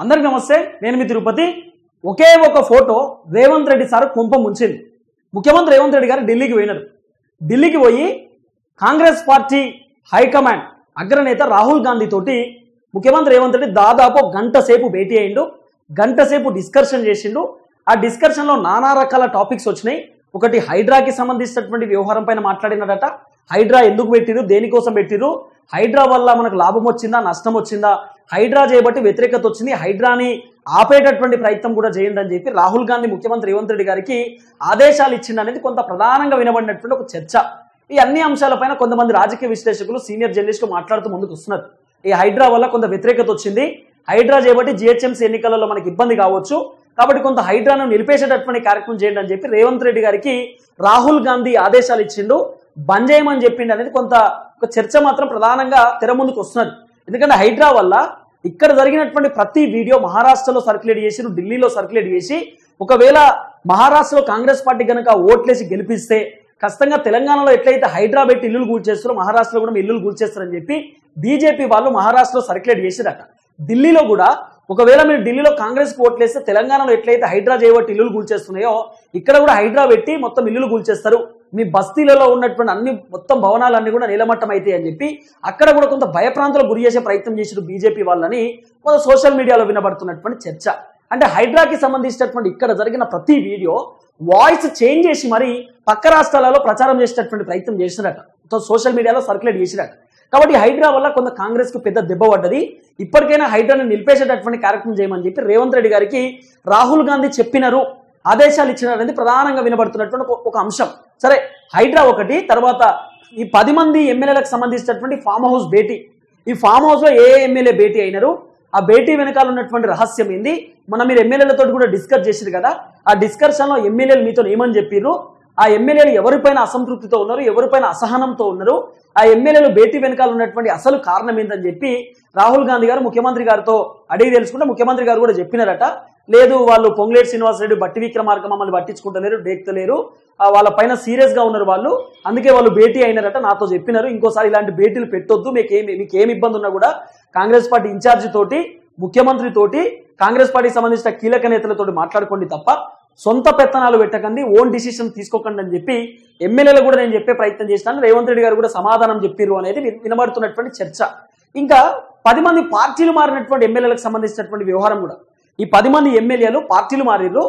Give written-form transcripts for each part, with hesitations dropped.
అందరికి నమస్తే, నేను మీ తిరుపతి. ఒకే ఒక ఫోటో రేవంత్ రెడ్డి సార్ కుంప ముంచింది. ముఖ్యమంత్రి రేవంత్ రెడ్డి గారు ఢిల్లీకి పోయినారు. ఢిల్లీకి పోయి కాంగ్రెస్ పార్టీ హైకమాండ్ అగ్రనేత రాహుల్ గాంధీ తోటి ముఖ్యమంత్రి రేవంత్ రెడ్డి దాదాపు గంట సేపు భేటీ అయ్యిండు. గంట సేపు డిస్కషన్ చేసిండు. ఆ డిస్కషన్లో నానా రకాల టాపిక్స్ వచ్చినాయి. ఒకటి హైడ్రాకి సంబంధించినటువంటి వ్యవహారం పైన మాట్లాడినడట. హైడ్రా ఎందుకు పెట్టిరు, దేనికోసం పెట్టిరు, హైడ్రా వల్ల మనకు లాభం వచ్చిందా, నష్టం వచ్చిందా, హైడ్రా చేయబట్టి వ్యతిరేకత వచ్చింది, హైడ్రాని ఆపేటటువంటి ప్రయత్నం కూడా చేయండి అని చెప్పి రాహుల్ గాంధీ ముఖ్యమంత్రి రేవంత్ రెడ్డి గారికి ఆదేశాలు ఇచ్చింది అనేది కొంత ప్రధానంగా వినబడినటువంటి ఒక చర్చ. ఈ అన్ని అంశాలపైన కొంతమంది రాజకీయ విశ్లేషకులు, సీనియర్ జర్నలిస్టులు మాట్లాడుతూ ముందుకు వస్తున్నారు. ఈ హైడ్రా వల్ల కొంత వ్యతిరేకత వచ్చింది, హైడ్రా చేయబట్టి జిహెచ్ఎంసీ ఎన్నికలలో మనకి ఇబ్బంది కావచ్చు, కాబట్టి కొంత హైడ్రాను నిలిపేసేటటువంటి కార్యక్రమం చేయండి అని చెప్పి రేవంత్ రెడ్డి గారికి రాహుల్ గాంధీ ఆదేశాలు ఇచ్చిండు, బంద్ చేయమని చెప్పిండు అనేది కొంత ఒక చర్చ మాత్రం ప్రధానంగా తెర ముందుకు వస్తున్నది. ఎందుకంటే హైడ్రా వల్ల ఇక్కడ జరిగినటువంటి ప్రతి వీడియో మహారాష్ట్రలో సర్క్యులేట్ చేసి, ఢిల్లీలో సర్క్యులేట్ చేసి, ఒకవేళ మహారాష్ట్రలో కాంగ్రెస్ పార్టీ కనుక ఓట్లేసి గెలిపిస్తే ఖచ్చితంగా తెలంగాణలో ఎట్లయితే హైడ్రా పెట్టి ఇల్లులు కూల్చేస్తారో మహారాష్ట్రలో కూడా ఇల్లులు కూల్చేస్తారని చెప్పి బీజేపీ వాళ్ళు మహారాష్ట్రలో సర్క్యులేట్ చేసిరట. ఢిల్లీలో కూడా ఒకవేళ మీరు ఢిల్లీలో కాంగ్రెస్ కు ఓట్లేస్తే తెలంగాణలో ఎట్లయితే హైడ్రా చేయబట్టి ఇల్లులు కూల్చేస్తున్నాయో ఇక్కడ కూడా హైడ్రా పెట్టి మొత్తం ఇల్లులు కూల్చేస్తారు, మీ బస్తీలలో ఉన్నటువంటి అన్ని మొత్తం భవనాలన్నీ కూడా నీలమట్టం అవుతాయి అని చెప్పి అక్కడ కూడా కొంత భయప్రాంతాలకు గురి చేసే ప్రయత్నం చేసిన బీజేపీ వాళ్ళని కొంత సోషల్ మీడియాలో వినబడుతున్నటువంటి చర్చ. అంటే హైడ్రాకి సంబంధించినటువంటి ఇక్కడ జరిగిన ప్రతి వీడియో వాయిస్ చేంజ్ చేసి మరి పక్క రాష్ట్రాలలో ప్రచారం చేసేటటువంటి ప్రయత్నం చేసినట్ట, సోషల్ మీడియాలో సర్క్యులేట్ చేసినట్టు. కాబట్టి హైడ్రా వల్ల కొంత కాంగ్రెస్ కు పెద్ద దెబ్బ పడ్డది. ఇప్పటికైనా హైడ్రాను నిలిపేసేటటువంటి కార్యక్రమం చేయమని చెప్పి రేవంత్ రెడ్డి గారికి రాహుల్ గాంధీ చెప్పినారు, ఆదేశాలు ఇచ్చినారు అనేది ప్రధానంగా వినబడుతున్నటువంటి ఒక అంశం. సరే, హైడ్రా ఒకటి, తర్వాత ఈ 10 మంది ఎమ్మెల్యేలకు సంబంధించినటువంటి ఫామ్ హౌస్ భేటీ. ఈ ఫామ్ హౌస్ లో ఏ ఎమ్మెల్యే భేటీ అయినారు, ఆ భేటీ వెనకాల ఉన్నటువంటి రహస్యం ఏంది, మీరు ఎమ్మెల్యేలతో కూడా డిస్కస్ చేసిరు కదా, ఆ డిస్కషన్ లో ఎమ్మెల్యేలు మీతో ఏమని చెప్పిర్రు, ఆ ఎమ్మెల్యేలు ఎవరిపైన అసంతృప్తితో ఉన్నారు, ఎవరిపైన అసహనంతో ఉన్నారు, ఆ ఎమ్మెల్యేలు భేటీ వెనకాల ఉన్నటువంటి అసలు కారణం ఏందని చెప్పి రాహుల్ గాంధీ గారు ముఖ్యమంత్రి గారితో అడిగి తెలుసుకుంటే ముఖ్యమంత్రి గారు కూడా చెప్పినారట. లేదు, వాళ్ళు పొంగులేటి శ్రీనివాసరెడ్డి, బట్టి విక్రమార్క మమ్మల్ని పట్టించుకుంటలేరు, డేక్తలేరు, వాళ్ళ పైన సీరియస్ గా ఉన్నారు వాళ్ళు, అందుకే వాళ్ళు భేటీ అయినారట, నాతో చెప్పినారు, ఇంకోసారి ఇలాంటి భేటీలు పెట్టొద్దు, మీకు ఏమి ఇబ్బంది ఉన్నా కూడా కాంగ్రెస్ పార్టీ ఇన్ఛార్జి తోటి, ముఖ్యమంత్రి తోటి, కాంగ్రెస్ పార్టీకి సంబంధించిన కీలక నేతలతోటి మాట్లాడుకోండి తప్ప సొంత పెత్తనాలు పెట్టకండి, ఓన్ డిసిషన్ తీసుకోకండి అని చెప్పి ఎమ్మెల్యేలు కూడా నేను చెప్పే ప్రయత్నం చేసినాను, రేవంత్ రెడ్డి గారు కూడా సమాధానం చెప్పిర్రు అనేది వినబడుతున్నటువంటి చర్చ. ఇంకా 10 మంది పార్టీలు మారినటువంటి ఎమ్మెల్యేలకు సంబంధించినటువంటి వ్యవహారం కూడా, ఈ 10 మంది ఎమ్మెల్యేలు పార్టీలు మారిర్రు,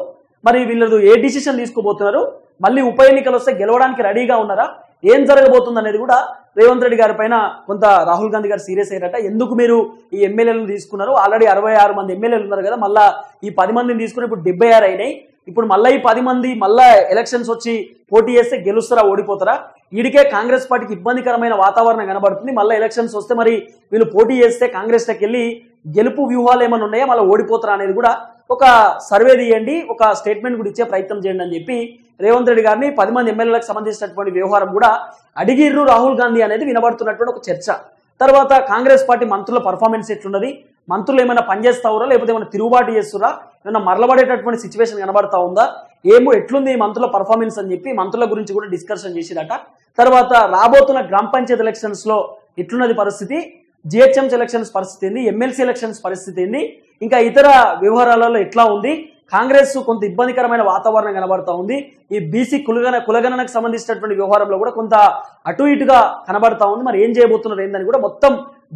మరి వీళ్ళు ఏ డిసిషన్ తీసుకోబోతున్నారు, మళ్ళీ ఉప ఎన్నికలు వస్తే గెలవడానికి రెడీగా ఉన్నారా, ఏం జరగబోతుంది అనేది కూడా రేవంత్ రెడ్డి గారి పైన కొంత రాహుల్ గాంధీ గారు సీరియస్ అయ్యారట. ఎందుకు మీరు ఈ ఎమ్మెల్యేలను తీసుకున్నారు, ఆల్రెడీ 66 మంది ఎమ్మెల్యేలు ఉన్నారు కదా, మళ్ళీ ఈ 10 మందిని తీసుకుని ఇప్పుడు 76 అయినాయి, ఇప్పుడు మళ్ళీ ఈ 10 మంది మళ్ళా ఎలక్షన్స్ వచ్చి పోటీ చేస్తే గెలుస్తారా, ఓడిపోతారా, వీడికే కాంగ్రెస్ పార్టీకి ఇబ్బందికరమైన వాతావరణం కనబడుతుంది, మళ్ళీ ఎలక్షన్స్ వస్తే మరి వీళ్ళు పోటీ చేస్తే కాంగ్రెస్లోకి వెళ్ళి గెలుపు వ్యూహాలు ఏమైనా ఉన్నాయా, మళ్ళీ ఓడిపోతారా అనేది కూడా ఒక సర్వే తీయండి, ఒక స్టేట్మెంట్ కూడా ఇచ్చే ప్రయత్నం చేయండి అని చెప్పి రేవంత్ రెడ్డి గారిని 10 మంది ఎమ్మెల్యేలకు సంబంధించినటువంటి వ్యవహారం కూడా అడిగిర్రు రాహుల్ గాంధీ అనేది వినబడుతున్నటువంటి ఒక చర్చ. తర్వాత కాంగ్రెస్ పార్టీ మంత్రుల పర్ఫార్మెన్స్ ఎట్లున్నది, మంత్రులు ఏమైనా పనిచేస్తావురా, లేకపోతే ఏమైనా తిరుగుబాటు చేస్తురా, ఏమైనా మరలబడేటటువంటి సిచ్యువేషన్ కనబడతా ఉందా, ఎట్లుంది ఈ మంత్రుల పర్ఫార్మెన్స్ అని చెప్పి మంత్రుల గురించి కూడా డిస్కషన్ చేసిరట. తర్వాత రాబోతున్న గ్రామ పంచాయత్ ఎలక్షన్స్ లో ఎట్లున్నది పరిస్థితి, జిహెచ్ఎంసీ ఎలక్షన్స్ పరిస్థితి ఏంది, ఎమ్మెల్సీ ఎలక్షన్స్ పరిస్థితి ఏంది, ఇంకా ఇతర వ్యవహారాలలో ఎట్లా ఉంది, కాంగ్రెస్ కొంత ఇబ్బందికరమైన వాతావరణం కనబడతా ఉంది, ఈ బీసీ కులగణనకు సంబంధించినటువంటి వ్యవహారంలో కూడా కొంత అటు ఇటుగా కనబడతా ఉంది, మరి ఏం చేయబోతున్నారు ఏందని కూడా మొత్తం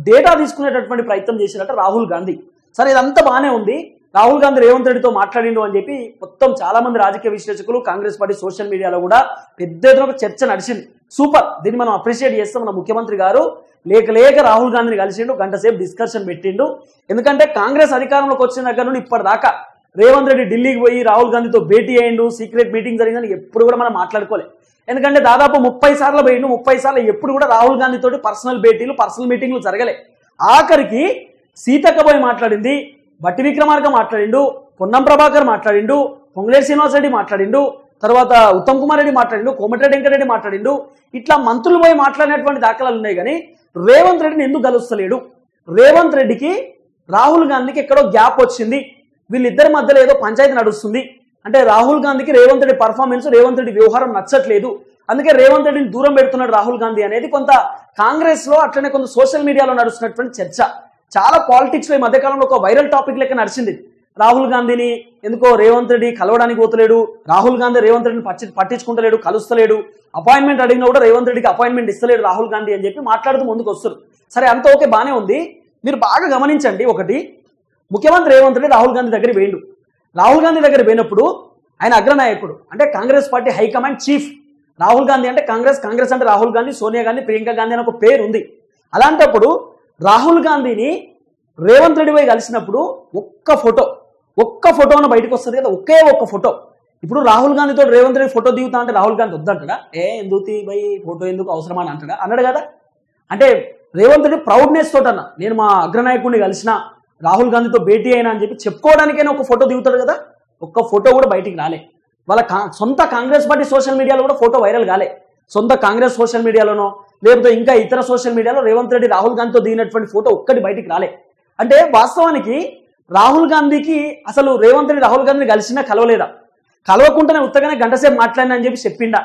డేటా తీసుకునేటటువంటి ప్రయత్నం చేసినట్టు రాహుల్ గాంధీ. సరే, ఇదంతా బాగానే ఉంది, రాహుల్ గాంధీ రేవంత్ రెడ్డితో మాట్లాడిండు అని చెప్పి మొత్తం చాలా మంది రాజకీయ విశ్లేషకులు, కాంగ్రెస్ పార్టీ సోషల్ మీడియాలో కూడా పెద్ద ఎత్తున ఒక చర్చ నడిచింది. సూపర్, దీన్ని మనం అప్రిషియేట్ చేస్తాం. మన ముఖ్యమంత్రి గారు లేక రాహుల్ గాంధీని కలిసిండు, గంట సేపు డిస్కషన్ పెట్టిండు. ఎందుకంటే కాంగ్రెస్ అధికారంలోకి వచ్చిన దగ్గర నుండి ఇప్పటిదాకా రేవంత్ రెడ్డి ఢిల్లీకి పోయి రాహుల్ గాంధీతో భేటీ అయ్యిండు, సీక్రెట్ మీటింగ్ జరిగిందని ఎప్పుడు కూడా మనం మాట్లాడుకోలేదు. ఎందుకంటే దాదాపు 30 సార్లు పోయిండు, 30 సార్లు ఎప్పుడు కూడా రాహుల్ గాంధీ తోటి పర్సనల్ మీటింగ్లు జరగలే. ఆఖరికి సీతక్క పోయి మాట్లాడింది, బట్టి విక్రమార్క మాట్లాడిండు, పొన్నం ప్రభాకర్ మాట్లాడిండు, పొంగులేటి శ్రీనివాసరెడ్డి మాట్లాడిండు, తర్వాత ఉత్తమ్ కుమార్ రెడ్డి మాట్లాడిండు, కోమటిరెడ్డి వెంకటరెడ్డి మాట్లాడిండు, ఇట్లా మంత్రులు పోయి మాట్లాడినటువంటి దాఖలాలు ఉన్నాయి. కానీ రేవంత్ రెడ్డిని ఎందుకు కలుస్తలేడు, రేవంత్ రెడ్డికి రాహుల్ గాంధీకి ఎక్కడో గ్యాప్ వచ్చింది, వీళ్ళిద్దరి మధ్యలో ఏదో పంచాయతీ నడుస్తుంది, అంటే రాహుల్ గాంధీకి రేవంత్ రెడ్డి పర్ఫార్మెన్స్, రేవంత్ రెడ్డి వ్యవహారం నచ్చట్లేదు, అందుకే రేవంత్ రెడ్డిని దూరం పెడుతున్నాడు రాహుల్ గాంధీ అనేది కొంత కాంగ్రెస్ లో అట్లనే కొంత సోషల్ మీడియాలో నడుస్తున్నటువంటి చర్చ. చాలా పాలిటిక్స్ లో ఈ మధ్యకాలంలో ఒక వైరల్ టాపిక్ లెక్క నడిచింది. రాహుల్ గాంధీని ఎందుకో రేవంత్ రెడ్డి కలవడానికి పోతలేడు, రాహుల్ గాంధీ రేవంత్ రెడ్డిని పట్టించుకుంటలేడు, కలుస్తలేడు, అపాయింట్మెంట్ అడిగినా కూడా రేవంత్ రెడ్డికి అపాయింట్మెంట్ ఇస్తలేడు రాహుల్ గాంధీ అని చెప్పి మాట్లాడుతూ ముందుకు వస్తారు. సరే, అంత ఓకే, బానే ఉంది. మీరు బాగా గమనించండి, ఒకటి, ముఖ్యమంత్రి రేవంత్ రెడ్డి రాహుల్ గాంధీ దగ్గర పోయిండు. రాహుల్ గాంధీ దగ్గర పోయినప్పుడు ఆయన అగ్రనాయకుడు, అంటే Congress party high command chief. Rahul Gandhi అంటే కాంగ్రెస్, కాంగ్రెస్ అంటే రాహుల్ గాంధీ, సోనియా గాంధీ, ప్రియాంక గాంధీ అని ఒక పేరు ఉంది. అలాంటప్పుడు రాహుల్ గాంధీని రేవంత్ రెడ్డి పోయి కలిసినప్పుడు ఒక్క ఫోటోను బయటకు వస్తుంది కదా, ఒకే ఒక్క ఫోటో. ఇప్పుడు రాహుల్ గాంధీతో రేవంత్ రెడ్డి ఫోటో దిగుతా అంటే రాహుల్ గాంధీ వద్దంటాడా? ఎందుకు బై ఫోటో ఎందుకు అవసరమా అని అంటాడా? అన్నాడు కదా. అంటే రేవంత్ రెడ్డి ప్రౌడ్నెస్ తోట నేను మా అగ్రనాయకుడిని కలిసిన, రాహుల్ గాంధీతో భేటీ అయినా అని చెప్పి చెప్పుకోవడానికైనా ఒక ఫోటో దిగుతాడు కదా. ఒక్క ఫోటో కూడా బయటికి రాలే. వాళ్ళ సొంత కాంగ్రెస్ పార్టీ సోషల్ మీడియాలో కూడా ఫోటో వైరల్ కాలే. సొంత కాంగ్రెస్ సోషల్ మీడియాలోనో లేకపోతే ఇంకా ఇతర సోషల్ మీడియాలో రేవంత్ రెడ్డి రాహుల్ గాంధీతో దిగినటువంటి ఫోటో ఒక్కటి బయటికి రాలే. అంటే వాస్తవానికి రాహుల్ గాంధీకి అసలు రేవంత్ రెడ్డి రాహుల్ గాంధీని కలిసినా కలవలేదా, కలవకుండానే ఉత్తగానే గంటసేపు మాట్లాడినా అని చెప్పి చెప్పిండా,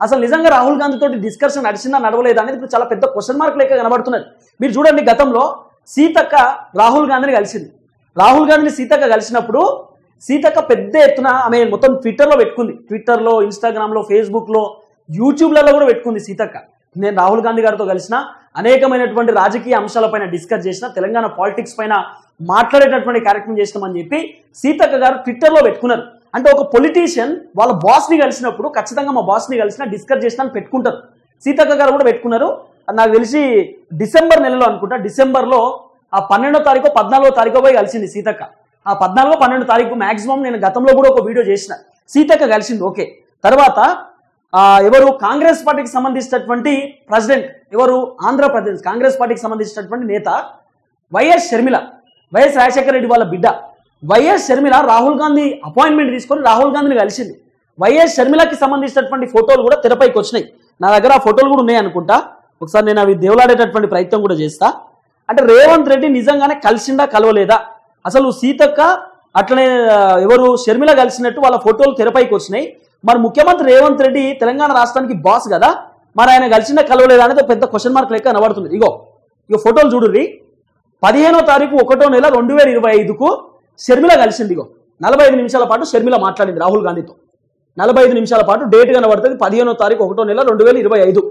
అసలు నిజంగా రాహుల్ గాంధీతో డిస్కషన్ నడిచిందా నడవలేదా అనేది ఇప్పుడు చాలా పెద్ద క్వశ్చన్ మార్క్ లెక్క కనబడుతున్నది. మీరు చూడండి, గతంలో సీతక్క రాహుల్ గాంధీని కలిసింది. రాహుల్ గాంధీని సీతక్క కలిసినప్పుడు సీతక్క పెద్ద ఎత్తున ఆమె మొత్తం ట్విట్టర్లో పెట్టుకుంది. ట్విట్టర్లో, ఇన్స్టాగ్రామ్లో, ఫేస్బుక్లో, యూట్యూబ్లలో కూడా పెట్టుకుంది సీతక్క. నేను రాహుల్ గాంధీ గారితో కలిసిన, అనేకమైనటువంటి రాజకీయ అంశాలపైన డిస్కస్ చేసిన, తెలంగాణ పాలిటిక్స్ పైన మాట్లాడేటటువంటి కార్యక్రమం చేసినామని చెప్పి సీతక్క గారు ట్విట్టర్లో పెట్టుకున్నారు. అంటే ఒక పొలిటీషియన్ వాళ్ళ బాస్ని కలిసినప్పుడు ఖచ్చితంగా మా బాస్ని కలిసినా డిస్కస్ చేసినా అని పెట్టుకుంటారు. సీతక్క గారు కూడా పెట్టుకున్నారు. నాకు తెలిసి డిసెంబర్ నెలలో అనుకుంటా, డిసెంబర్లో ఆ 12వ తారీఖు 14వ తారీఖు పోయి కలిసింది సీతక్క. ఆ 14, 12 తారీఖు మాక్సిమం నేను గతంలో కూడా ఒక వీడియో చేసిన, సీతక్క కలిసింది. ఓకే, తర్వాత ఎవరు కాంగ్రెస్ పార్టీకి సంబంధించినటువంటి ప్రెసిడెంట్, ఎవరు ఆంధ్రప్రదేశ్ కాంగ్రెస్ పార్టీకి సంబంధించినటువంటి నేత వైఎస్ షర్మిల, వైఎస్ రాజశేఖర రెడ్డి వాళ్ళ బిడ్డ వైఎస్ షర్మిల రాహుల్ గాంధీ అపాయింట్మెంట్ తీసుకొని రాహుల్ గాంధీని కలిసింది. వైఎస్ షర్మిలకి సంబంధించినటువంటి ఫోటోలు కూడా తెరపైకి వచ్చినాయి. నా దగ్గర ఆ ఫోటోలు కూడా ఉన్నాయి అనుకుంటా, ఒకసారి నేను అవి దేవులాడేటటువంటి ప్రయత్నం కూడా చేస్తా. అంటే రేవంత్ రెడ్డి నిజంగానే కలిసిండా కలవలేదా, అసలు సీతక్క అట్లనే ఎవరు షర్మిల కలిసినట్టు వాళ్ళ ఫోటోలు తెరపైకి వచ్చినాయి. మరి ముఖ్యమంత్రి రేవంత్ రెడ్డి తెలంగాణ రాష్ట్రానికి బాస్ కదా, మరి ఆయన కలిసిండా కలవలేదా అనేది పెద్ద క్వశ్చన్ మార్క్ లెక్క కనబడుతుంది. ఇగో ఫోటోలు చూడుర్రి. 15వ తారీఖు 1వ నెల 2025కు షర్మిల కలిసింది. ఇగో 45 నిమిషాల పాటు షర్మిల మాట్లాడింది రాహుల్ గాంధీతో. 45 నిమిషాల పాటు డేట్ కనబడుతుంది. 15వ తారీఖు 1వ నెల 2025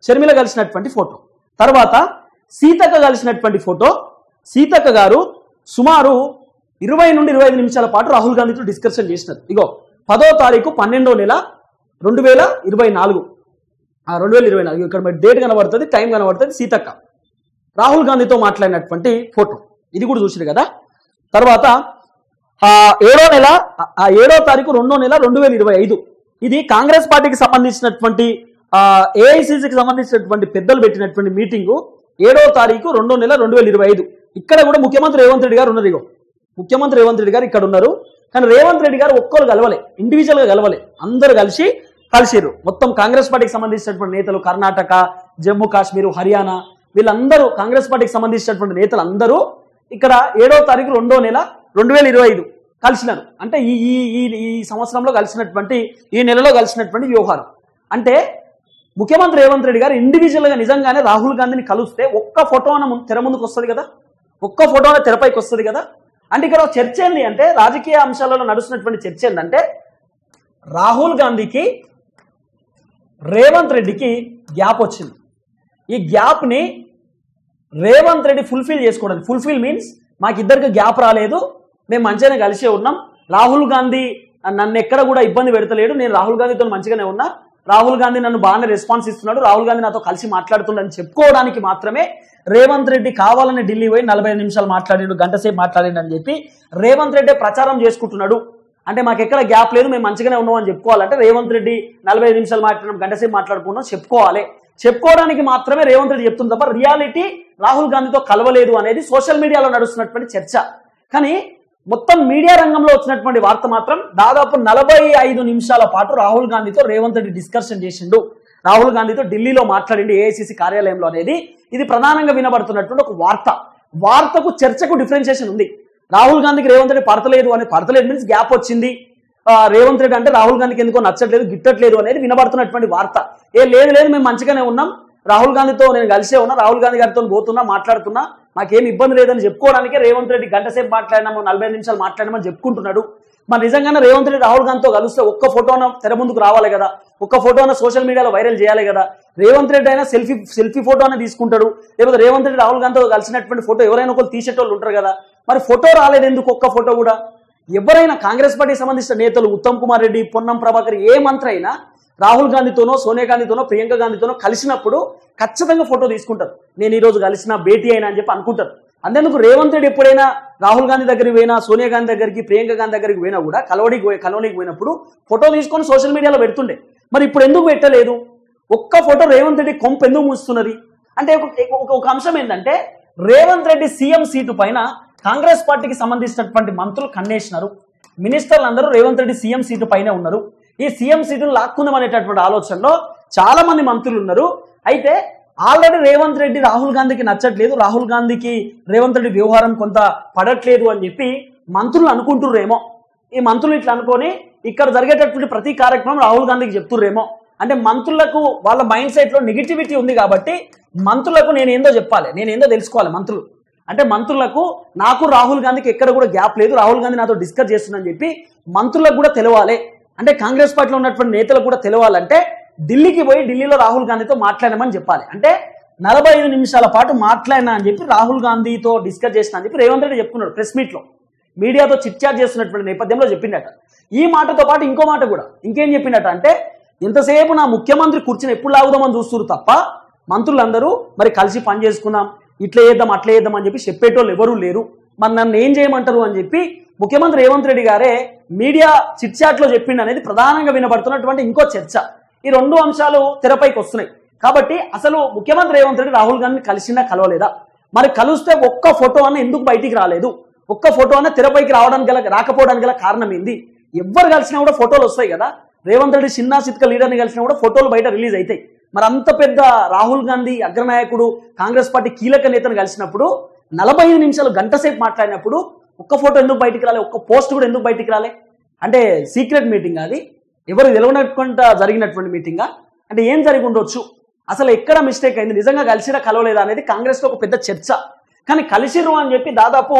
షర్మిల కలిసినటువంటి ఫోటో. తర్వాత సీతక్క కలిసినటువంటి ఫోటో. సీతక్క గారు సుమారు 20 నుండి 25 నిమిషాల పాటు రాహుల్ గాంధీతో డిస్కషన్ చేసినారు. ఇగో 10వ తారీఖు 12వ నెల 2024 ఇక్కడ డేట్ కనబడుతుంది, టైం కనబడుతుంది. సీతక్క రాహుల్ గాంధీతో మాట్లాడినటువంటి ఫోటో ఇది కూడా చూసిరు కదా. తర్వాత 7వ తారీఖు 2వ నెల 2025 ఇది కాంగ్రెస్ పార్టీకి సంబంధించినటువంటి ఏఐసిసికి సంబంధించినటువంటి పెద్దలు పెట్టినటువంటి మీటింగు 7వ తారీఖు 2వ నెల 2025. ఇక్కడ కూడా ముఖ్యమంత్రి రేవంత్ రెడ్డి గారు ఉన్నారు. ఇగో ముఖ్యమంత్రి రేవంత్ రెడ్డి గారు ఇక్కడ ఉన్నారు. కానీ రేవంత్ రెడ్డి గారు ఒక్కరు కలవలే, ఇండివిజువల్ గా కలవలే, అందరు కలిసిరు. మొత్తం కాంగ్రెస్ పార్టీకి సంబంధించినటువంటి నేతలు, కర్ణాటక, జమ్మూ కాశ్మీర్, హర్యానా, వీళ్ళందరూ కాంగ్రెస్ పార్టీకి సంబంధించినటువంటి నేతలు అందరూ ఇక్కడ 7వ తారీఖు 2వ నెల 2025 కలిసినారు. అంటే ఈ సంవత్సరంలో కలిసినటువంటి, ఈ నెలలో కలిసినటువంటి వ్యవహారం. అంటే ముఖ్యమంత్రి రేవంత్ రెడ్డి గారు ఇండివిజువల్ గా నిజంగానే రాహుల్ గాంధీని కలిస్తే ఒక్క ఫోటో తెర ముందుకు వస్తుంది కదా, ఒక్క ఫోటో తెరపైకి వస్తుంది కదా. అంటే ఇక్కడ చర్చ ఏంది అంటే, రాజకీయ అంశాలలో నడుస్తున్నటువంటి చర్చ ఏంటంటే, రాహుల్ గాంధీకి రేవంత్ రెడ్డికి గ్యాప్ వచ్చింది. ఈ గ్యాప్ ని రేవంత్ రెడ్డి ఫుల్ఫిల్ చేసుకోవడానికి, ఫుల్ఫిల్ మీన్స్ మాకిద్దరికి గ్యాప్ రాలేదు, మేము మంచిగానే కలిసే ఉన్నాం, రాహుల్ గాంధీ నన్ను ఎక్కడ కూడా ఇబ్బంది పెడతలేడు, నేను రాహుల్ గాంధీతో మంచిగానే ఉన్నా, రాహుల్ గాంధీ నన్ను బాగానే రెస్పాన్స్ ఇస్తున్నాడు, రాహుల్ గాంధీ నాతో కలిసి మాట్లాడుతున్నాడని చెప్పుకోవడానికి మాత్రమే రేవంత్ రెడ్డి కావాలని ఢిల్లీ పోయి 45 నిమిషాలు మాట్లాడిండు, గంట సేపు మాట్లాడిండు అని చెప్పి రేవంత్ రెడ్డి ప్రచారం చేసుకుంటున్నాడు. అంటే మాకు ఎక్కడ గ్యాప్ లేదు, మేము మంచిగానే ఉన్నాం అని చెప్పుకోవాలంటే రేవంత్ రెడ్డి 45 నిమిషాలు మాట్లాడడం, గంట సేపు మాట్లాడుకున్నాం చెప్పుకోవాలి. చెప్పుకోవడానికి మాత్రమే రేవంత్ రెడ్డి చెప్తుంది తప్ప రియాలిటీ రాహుల్ గాంధీతో కలవలేదు అనేది సోషల్ మీడియాలో నడుస్తున్నటువంటి చర్చ. కానీ మొత్తం మీడియా రంగంలో వచ్చినటువంటి వార్త మాత్రం దాదాపు 45 నిమిషాల పాటు రాహుల్ గాంధీతో రేవంత్ రెడ్డి డిస్కషన్ చేసిండు, రాహుల్ గాంధీతో ఢిల్లీలో మాట్లాడిండు ఏఐసిసి కార్యాలయంలో అనేది ఇది ప్రధానంగా వినబడుతున్నటువంటి ఒక వార్త. వార్తకు చర్చకు డిఫరెన్షియేషన్ ఉంది. రాహుల్ గాంధీకి రేవంత్ రెడ్డి పడతలేదు మీన్స్ గ్యాప్ వచ్చింది, రేవంత్ రెడ్డి అంటే రాహుల్ గాంధీకి ఎందుకో నచ్చట్లేదు, గిట్టట్లేదు అనేది వినబడుతున్నటువంటి వార్త. లేదు మేము మంచిగానే ఉన్నాం, రాహుల్ గాంధీతో నేను కలిసే ఉన్నా, రాహుల్ గాంధీ గారితో పోతున్నా, మాట్లాడుతున్నా, మాకేం ఇబ్బంది లేదని చెప్పుకోవడానికే రేవంత్ రెడ్డి గంట సేపు మాట్లాడినాము, 45 నిమిషాలు మాట్లాడినామని చెప్పుకుంటున్నాడు. మరి నిజంగానే రేవంత్ రెడ్డి రాహుల్ గాంధీతో కలిస్తే ఒక్క ఫోటోన తెర ముందుకు రావాలి కదా, ఒక్క ఫోటోన సోషల్ మీడియాలో వైరల్ చేయాలి కదా. రేవంత్ రెడ్డి అయినా సెల్ఫీ ఫోటో అనే తీసుకుంటాడు, లేకపోతే రేవంత్ రెడ్డి రాహుల్ గాంధీతో కలిసినటువంటి ఫోటో ఎవరైనా ఒకరు తీసేటోళ్ళు ఉంటారు కదా. మరి ఫోటో రాలేదు ఎందుకు, ఒక్క ఫోటో కూడా? ఎవరైనా కాంగ్రెస్ పార్టీకి సంబంధించిన నేతలు ఉత్తమ్ కుమార్ రెడ్డి, పొన్నం ప్రభాకర్ ఏ మంత్రి అయినా రాహుల్ గాంధీతోనో సోనియా గాంధీతోనో ప్రియాంక గాంధీతోనో కలిసినప్పుడు ఖచ్చితంగా ఫోటో తీసుకుంటారు. నేను ఈ రోజు కలిసిన భేటీ అయినా అని చెప్పి అనుకుంటారు. అందుకు రేవంత్ రెడ్డి ఎప్పుడైనా రాహుల్ గాంధీ దగ్గరికి పోయినా, సోనియా గాంధీ దగ్గరికి, ప్రియాంక గాంధీ దగ్గరికి పోయినా కూడా కలవడానికి పోయినప్పుడు ఫోటో తీసుకొని సోషల్ మీడియాలో పెడుతుండే. మరి ఇప్పుడు ఎందుకు పెట్టలేదు? ఒక్క ఫోటో రేవంత్ రెడ్డి కొంప ఎందుకు మూస్తున్నది అంటే ఒక అంశం ఏంటంటే, రేవంత్ రెడ్డి సీఎం సీటు పైన కాంగ్రెస్ పార్టీకి సంబంధించినటువంటి మంత్రులు కన్నేసినారు. మినిస్టర్లు అందరూ రేవంత్ రెడ్డి సీఎం సీటు పైనే ఉన్నారు. ఈ సీఎం సీటును లాక్కుందాం అనేటటువంటి ఆలోచనలో చాలా మంది మంత్రులు ఉన్నారు. అయితే ఆల్రెడీ రేవంత్ రెడ్డి రాహుల్ గాంధీకి నచ్చట్లేదు, రాహుల్ గాంధీకి రేవంత్ రెడ్డి వ్యవహారం కొంత పడట్లేదు అని చెప్పి మంత్రులు అనుకుంటుర్రేమో. ఈ మంత్రులు ఇట్లా అనుకొని ఇక్కడ జరిగేటటువంటి ప్రతి కార్యక్రమం రాహుల్ గాంధీకి చెప్తుర్రేమో. అంటే మంత్రులకు వాళ్ళ మైండ్ సెట్ లో నెగిటివిటీ ఉంది కాబట్టి మంత్రులకు నేనేందో చెప్పాలి, నేనేందో తెలుసుకోవాలి. మంత్రులు అంటే మంత్రులకు నాకు రాహుల్ గాంధీకి ఎక్కడ కూడా గ్యాప్ లేదు, రాహుల్ గాంధీ నాతో డిస్కస్ చేస్తుందని చెప్పి మంత్రులకు కూడా తెలవాలి. అంటే కాంగ్రెస్ పార్టీలో ఉన్నటువంటి నేతలకు కూడా తెలవాలంటే ఢిల్లీకి పోయి ఢిల్లీలో రాహుల్ గాంధీతో మాట్లాడమని చెప్పాలి. అంటే 45 నిమిషాల పాటు మాట్లాడినా అని చెప్పి రాహుల్ గాంధీతో డిస్కస్ చేసిన అని చెప్పి రేవంత్ రెడ్డి చెప్పుకున్నాడు ప్రెస్ మీట్ లో. మీడియాతో చిట్చాట్ చేస్తున్నటువంటి నేపథ్యంలో చెప్పిండట. ఈ మాటతో పాటు ఇంకో మాట కూడా ఇంకేం చెప్పిండట అంటే, ఎంతసేపు నా ముఖ్యమంత్రి కూర్చుని ఎప్పుడు లాగుదామని చూస్తున్నారు తప్ప మంత్రులందరూ మరి కలిసి పని చేసుకుందాం, ఇట్లా చేద్దాం అట్లా చేద్దాం అని చెప్పి చెప్పేటోళ్ళు ఎవరూ లేరు. మరి నన్ను ఏం చేయమంటారు అని చెప్పి ముఖ్యమంత్రి రేవంత్ రెడ్డి గారే మీడియా చిట్చాట్ లో చెప్పిండు అనేది ప్రధానంగా వినబడుతున్నటువంటి ఇంకో చర్చ. ఈ రెండు అంశాలు తెరపైకి వస్తున్నాయి. కాబట్టి అసలు ముఖ్యమంత్రి రేవంత్ రెడ్డి రాహుల్ గాంధీని కలిసినా కలవలేదా? మరి కలిస్తే ఒక్క ఫోటో అన్న ఎందుకు బయటికి రాలేదు? ఒక్క ఫోటో అన్న తెరపైకి రాకపోవడానికి గల కారణం ఏంది? ఎవరు కలిసినా కూడా ఫోటోలు వస్తాయి కదా. రేవంత్ రెడ్డి చిన్న చిత్క లీడర్ని కలిసినా కూడా ఫోటోలు బయట రిలీజ్ అవుతాయి. మరి అంత పెద్ద రాహుల్ గాంధీ అగ్రనాయకుడు కాంగ్రెస్ పార్టీ కీలక నేతను కలిసినప్పుడు 45 నిమిషాలు గంట సేపు మాట్లాడినప్పుడు ఒక్క ఫోటో ఎందుకు బయటికి రాలే? ఒక్క పోస్ట్ కూడా ఎందుకు బయటికి రాలే? అంటే సీక్రెట్ మీటింగ్ అది, ఎవరు తెలవనకుండా జరిగినటువంటి మీటింగా? అంటే ఏం జరిగి ఉండొచ్చు? అసలు ఎక్కడ మిస్టేక్ అయింది? నిజంగా కలిసిరా కలవలేదా అనేది కాంగ్రెస్ లో ఒక పెద్ద చర్చ. కానీ కలిసిరు అని చెప్పి దాదాపు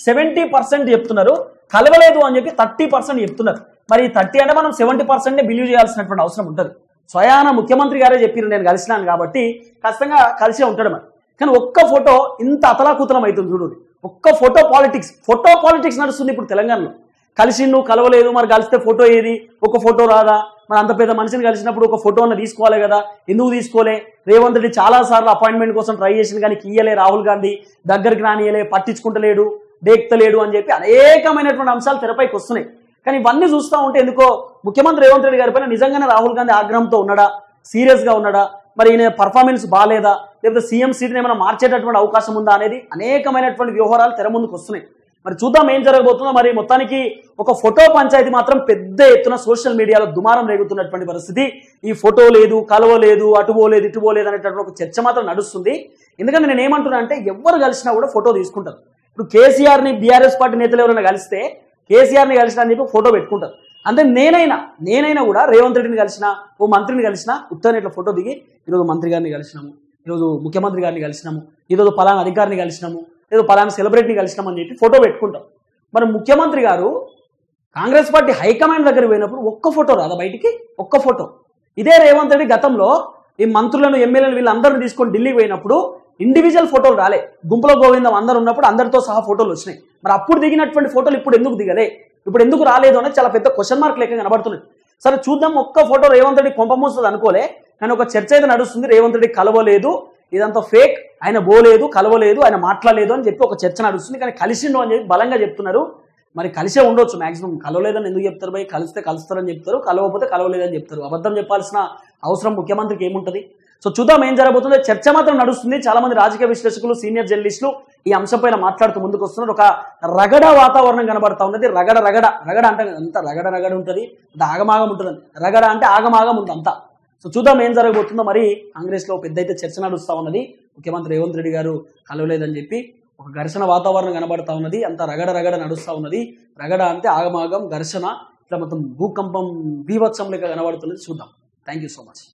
70% చెప్తున్నారు, కలవలేదు అని చెప్పి 30% చెప్తున్నారు. మరి 30 అంటే మనం 70% బిలీవ్ చేయాల్సినటువంటి అవసరం ఉంటుంది. స్వయాన ముఖ్యమంత్రి గారే చెప్పారు నేను కలిసినాను కాబట్టి ఖచ్చితంగా కలిసే ఉంటాడు. మరి కానీ ఒక్క ఫోటో ఇంత అతలాకుతలం అవుతుంది చూడు. ఒక్క ఫోటో పాలిటిక్స్ నడుస్తుంది ఇప్పుడు తెలంగాణలో. కలిసిండు కలవలేదు, మరి కలిస్తే ఫోటో ఏది? ఒక ఫోటో రాదా? మరి అంత పెద్ద మనిషిని కలిసినప్పుడు ఒక ఫోటో అన్న తీసుకోవాలి కదా, ఎందుకు తీసుకోలే? రేవంత్ రెడ్డి చాలా సార్లు అపాయింట్మెంట్ కోసం ట్రై చేసింది కానీ ఇయ్యలే, రాహుల్ గాంధీ దగ్గరికి రానియలే, పట్టించుకుంటలేడు, డేక్తలేడు అని చెప్పి అనేకమైనటువంటి అంశాలు తెరపైకి వస్తున్నాయి. కానీ ఇవన్నీ చూస్తూ ఉంటే ఎందుకో ముఖ్యమంత్రి రేవంత్ రెడ్డి గారి పైన నిజంగానే రాహుల్ గాంధీ ఆగ్రహంతో ఉన్నాడా, సీరియస్ గా ఉన్నాడా, మరి ఈయన పర్ఫార్మెన్స్ బాగాలేదా, లేకపోతే సీఎం సీట్ని ఏమైనా మార్చేటటువంటి అవకాశం ఉందా అనేది అనేకమైనటువంటి వ్యవహారాలు తెర ముందుకు వస్తున్నాయి. మరి చూద్దాం ఏం జరగబోతుందో. మరి మొత్తానికి ఒక ఫోటో పంచాయతీ మాత్రం పెద్ద ఎత్తున సోషల్ మీడియాలో దుమారం రేగుతున్నటువంటి పరిస్థితి. ఈ ఫోటో లేదు, కలవలేదు, అటు పోలేదు, ఇటు పోలేదు అనేటటువంటి ఒక చర్చ మాత్రం నడుస్తుంది. ఎందుకంటే నేను ఏమంటున్నా అంటే, ఎవరు కలిసినా కూడా ఫోటో తీసుకుంటారు. ఇప్పుడు కేసీఆర్ని బీఆర్ఎస్ పార్టీ నేతలు ఎవరైనా కలిస్తే కేసీఆర్ని కలిసినా అని చెప్పి ఫోటో పెట్టుకుంటారు. అంటే నేనైనా కూడా రేవంత్ రెడ్డిని కలిసినా, ఓ మంత్రిని కలిసినా ఉత్తరాన్ని ఇట్లా ఫోటో దిగి ఈరోజు మంత్రి గారిని కలిసినాము, ఈరోజు ముఖ్యమంత్రి గారిని కలిసినాము, ఈరోజు పలానా అధికారిని కలిసినాము, ఏదో పలానా సెలబ్రిటీని కలిసినామని చెప్పి ఫోటో పెట్టుకుంటాం. మరి ముఖ్యమంత్రి గారు కాంగ్రెస్ పార్టీ హైకమాండ్ దగ్గర పోయినప్పుడు ఒక్క ఫోటో రాదా బయటికి? ఒక్క ఫోటో. ఇదే రేవంత్ రెడ్డి గతంలో ఈ మంత్రులను ఎమ్మెల్యేలు వీళ్ళందరినీ తీసుకొని ఢిల్లీకి పోయినప్పుడు ఇండివిజువల్ ఫోటోలు రాలే, గుంపులో గోవిందం అందరు ఉన్నప్పుడు అందరితో సహా ఫోటోలు వచ్చినాయి. మరి అప్పుడు దిగినటువంటి ఫోటోలు ఇప్పుడు ఎందుకు దిగలే, ఇప్పుడు ఎందుకు రాలేదు అనేది చాలా పెద్ద క్వశ్చన్ మార్క్ లెక్క కనబడుతున్నాయి. సరే చూద్దాం, ఒక్క ఫోటో రేవంత్ రెడ్డి కొంపమూస్తుంది అనుకోలే, కానీ ఒక చర్చ అయితే నడుస్తుంది. రేవంత్ రెడ్డి కలవలేదు, ఇదంతా ఫేక్, ఆయన పోలేదు, కలవలేదు, ఆయన మాట్లాడలేదు అని చెప్పి ఒక చర్చ నడుస్తుంది. కానీ కలిసిండు అని చెప్పి బలంగా చెప్తున్నారు. మరి కలిసే ఉండొచ్చు మాక్సిమం. కలవలేదని ఎందుకు చెప్తారు భయ్? కలిస్తే కలుస్తారని చెప్తారు, కలవకపోతే కలవలేదని చెప్తారు. అబద్ధం చెప్పాల్సిన అవసరం ముఖ్యమంత్రికి ఏముంటుంది? సో చూద్దాం ఏం జరగబోతుందో. చర్చ మాత్రం నడుస్తుంది. చాలా మంది రాజకీయ విశ్లేషకులు, సీనియర్ జర్నలిస్టులు ఈ అంశంపైన మాట్లాడుతూ ముందుకు వస్తున్నారు. ఒక రగడ వాతావరణం కనబడతా ఉన్నది. రగడ అంటే అంత రగడ ఉంటుంది, అంత ఆగమాగం ఉంటుంది. రగడ అంటే ఆగమాగం ఉంది అంతా. సో చూద్దాం ఏం జరగబోతుందో. మరి కాంగ్రెస్ లో పెద్ద అయితే చర్చ నడుస్తా ఉన్నది. ముఖ్యమంత్రి రేవంత్ రెడ్డి గారు కలవలేదని చెప్పి ఒక ఘర్షణ వాతావరణం కనబడతా ఉన్నది. అంత రగడ నడుస్తా ఉన్నది. రగడ అంటే ఆగమాగం, ఘర్షణ, ఇట్లా మొత్తం భూకంపం బీభత్సం లెక్క కనబడుతున్నది. చూద్దాం. Thank you so much.